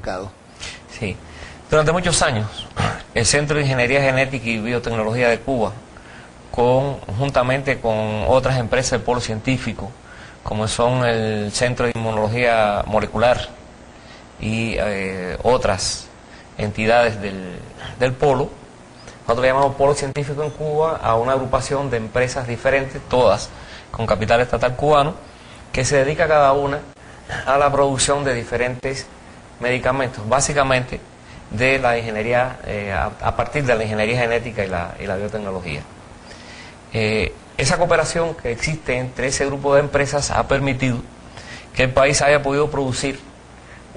mercado. Sí. Durante muchos años, el Centro de Ingeniería Genética y Biotecnología de Cuba, juntamente con otras empresas del polo científico, como son el Centro de Inmunología Molecular y otras entidades del polo, nosotros llamamos polo científico en Cuba a una agrupación de empresas diferentes, todas con capital estatal cubano, que se dedica cada una a la producción de diferentes medicamentos, básicamente de la ingeniería, a partir de la ingeniería genética y la biotecnología. Esa cooperación que existe entre ese grupo de empresas ha permitido que el país haya podido producir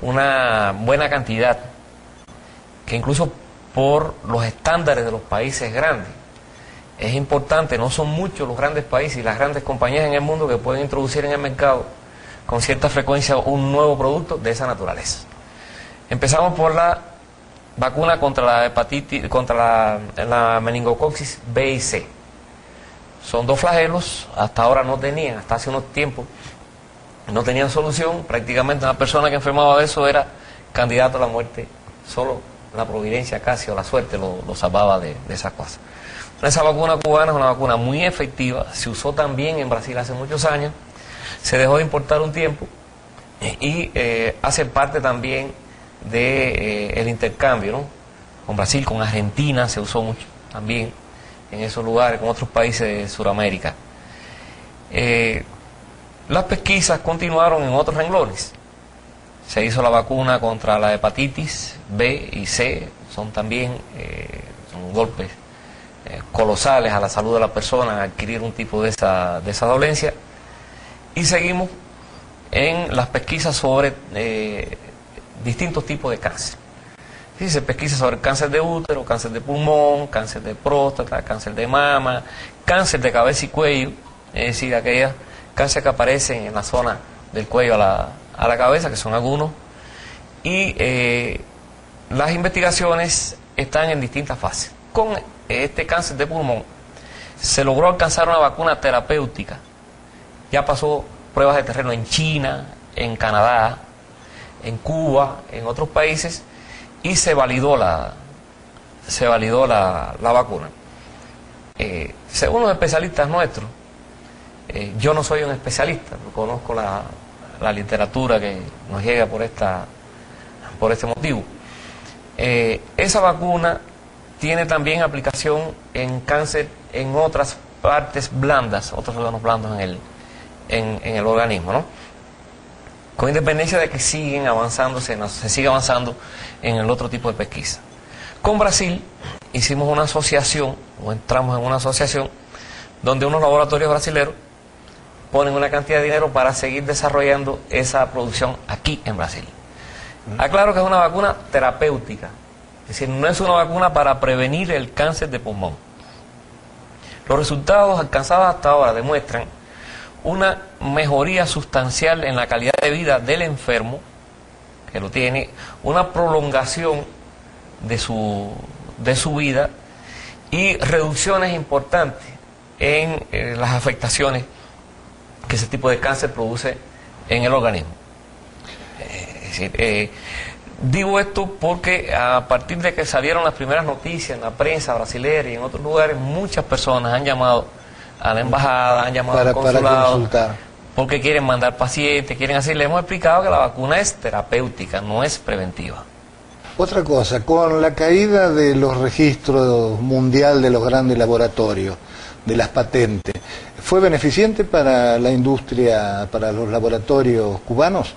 una buena cantidad, que incluso por los estándares de los países grandes, es importante, no son muchos los grandes países y las grandes compañías en el mundo que pueden introducir en el mercado con cierta frecuencia un nuevo producto de esa naturaleza. Empezamos por la vacuna contra la hepatitis, contra la meningococcus B y C. Son dos flagelos, hasta ahora no tenían, hasta hace unos tiempos, no tenían solución. Prácticamente una persona que enfermaba de eso era candidato a la muerte. Solo la providencia casi o la suerte lo salvaba de esas cosas. Esa vacuna cubana es una vacuna muy efectiva, se usó también en Brasil hace muchos años, se dejó de importar un tiempo y hace parte también del intercambio, ¿no? Con Brasil, con Argentina se usó mucho también en esos lugares, con otros países de Sudamérica. Las pesquisas continuaron en otros renglones. Se hizo la vacuna contra la hepatitis B y C, son también son golpes colosales a la salud de la persona adquirir un tipo de esa dolencia. Y seguimos en las pesquisas sobre distintos tipos de cáncer. Sí, se pesquisa sobre cáncer de útero, cáncer de pulmón, cáncer de próstata, cáncer de mama, cáncer de cabeza y cuello, es decir, aquellas cáncer que aparecen en la zona del cuello a la cabeza, que son algunos, y las investigaciones están en distintas fases. Con este cáncer de pulmón se logró alcanzar una vacuna terapéutica, ya pasó pruebas de terreno en China, en Canadá, en Cuba, en otros países, y se validó la vacuna. Según los especialistas nuestros, yo no soy un especialista, conozco la literatura que nos llega por este motivo. Esa vacuna tiene también aplicación en cáncer en otras partes blandas, otros órganos blandos en el organismo, ¿no? Con independencia de que siguen avanzando, se sigue avanzando en el otro tipo de pesquisa. Con Brasil hicimos una asociación, o entramos en una asociación, donde unos laboratorios brasileños ponen una cantidad de dinero para seguir desarrollando esa producción aquí en Brasil. Aclaro que es una vacuna terapéutica, es decir, no es una vacuna para prevenir el cáncer de pulmón. Los resultados alcanzados hasta ahora demuestran una mejoría sustancial en la calidad de vida del enfermo, que lo tiene, una prolongación de su vida y reducciones importantes en las afectaciones que ese tipo de cáncer produce en el organismo. Es decir, digo esto porque a partir de que salieron las primeras noticias en la prensa brasileña y en otros lugares, muchas personas han llamado a la embajada, han llamado al consulado, porque quieren mandar pacientes, quieren así. Le hemos explicado que la vacuna es terapéutica, no es preventiva. Otra cosa, con la caída de los registros mundial de los grandes laboratorios, de las patentes, ¿fue beneficiente para la industria, para los laboratorios cubanos?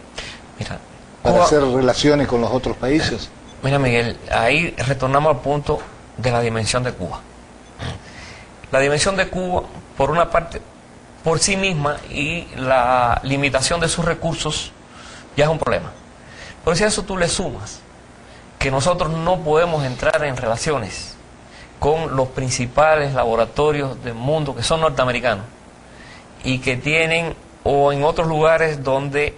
Mira, para Cuba, hacer relaciones con los otros países. Mira, Miguel, ahí retornamos al punto de la dimensión de Cuba. La dimensión de Cuba, por una parte, por sí misma, y la limitación de sus recursos ya es un problema. Pero si a eso tú le sumas que nosotros no podemos entrar en relaciones con los principales laboratorios del mundo que son norteamericanos y que tienen, o en otros lugares donde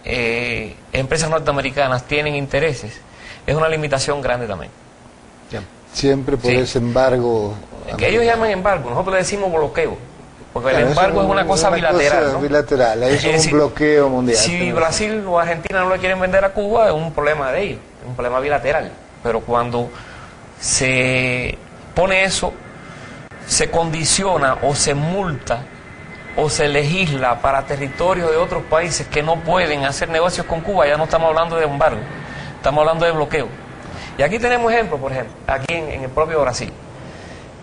empresas norteamericanas tienen intereses, es una limitación grande también. Siempre por ese embargo. Que ellos llaman embargo, nosotros le decimos bloqueo. Porque el embargo es una cosa bilateral, ¿no? Bilateral, eso es un bloqueo mundial. Si Brasil o Argentina no le quieren vender a Cuba, es un problema de ellos, es un problema bilateral. Pero cuando se pone eso, se condiciona o se multa o se legisla para territorios de otros países que no pueden hacer negocios con Cuba, ya no estamos hablando de embargo, estamos hablando de bloqueo. Y aquí tenemos ejemplos, por ejemplo, aquí en el propio Brasil.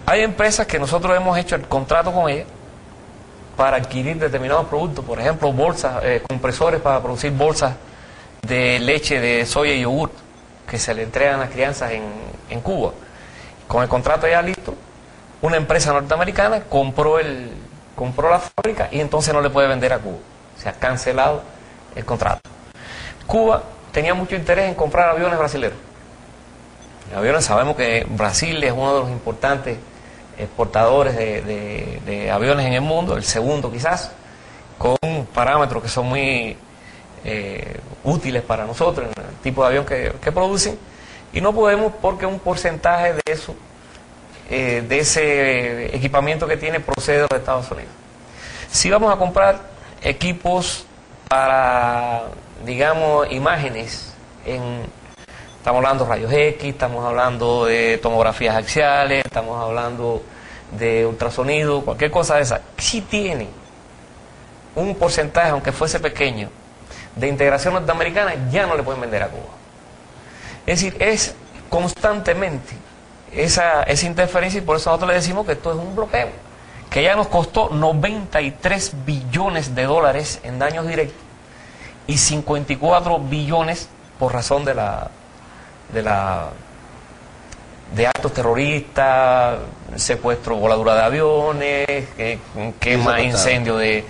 Hay empresas que nosotros hemos hecho el contrato con ellas para adquirir determinados productos, por ejemplo, bolsas, compresores para producir bolsas de leche de soya y yogur, que se le entregan a las crianzas en Cuba. Con el contrato ya listo, una empresa norteamericana compró la fábrica y entonces no le puede vender a Cuba. Se ha cancelado el contrato. Cuba tenía mucho interés en comprar aviones brasileños. Aviones, sabemos que Brasil es uno de los importantes exportadores de aviones en el mundo, el segundo quizás, con parámetros que son muy útiles para nosotros, en el tipo de avión que producen, y no podemos porque un porcentaje de eso, de ese equipamiento que tiene, procede de los Estados Unidos. Si vamos a comprar equipos para, digamos, imágenes, estamos hablando de rayos X, estamos hablando de tomografías axiales, estamos hablando de ultrasonido, cualquier cosa de esa, si tiene un porcentaje, aunque fuese pequeño, de integración norteamericana, ya no le pueden vender a Cuba. Es decir, es constantemente esa interferencia, y por eso nosotros le decimos que esto es un bloqueo, que ya nos costó 93 billones de dólares en daños directos y 54 billones por razón de actos terroristas, secuestro, voladura de aviones, quema, incendio de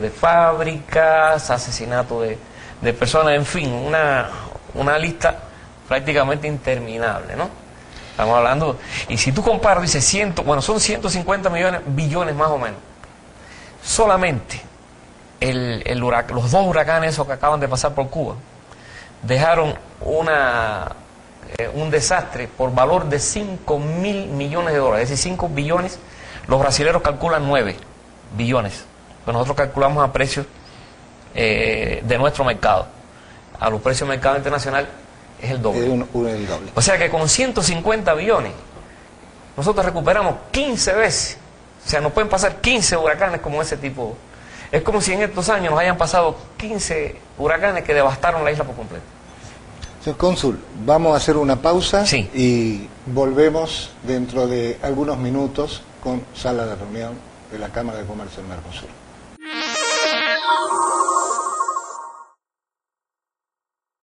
fábricas, asesinato de personas, en fin, una lista prácticamente interminable, ¿no? Estamos hablando, y si tú comparas, dice son 150 billones más o menos. Solamente los dos huracanes esos que acaban de pasar por Cuba dejaron un desastre por valor de 5.000 millones de dólares, es decir, 5 billones, los brasileños calculan 9 billones, pero nosotros calculamos a precios de nuestro mercado, a los precios del mercado internacional es el doble. El doble. O sea que con 150 billones nosotros recuperamos 15 veces, o sea, nos pueden pasar 15 huracanes como ese tipo. Es como si en estos años nos hayan pasado 15 huracanes que devastaron la isla por completo. Señor cónsul, vamos a hacer una pausa sí, y volvemos dentro de algunos minutos con sala de reunión de la Cámara de Comercio del Mercosur.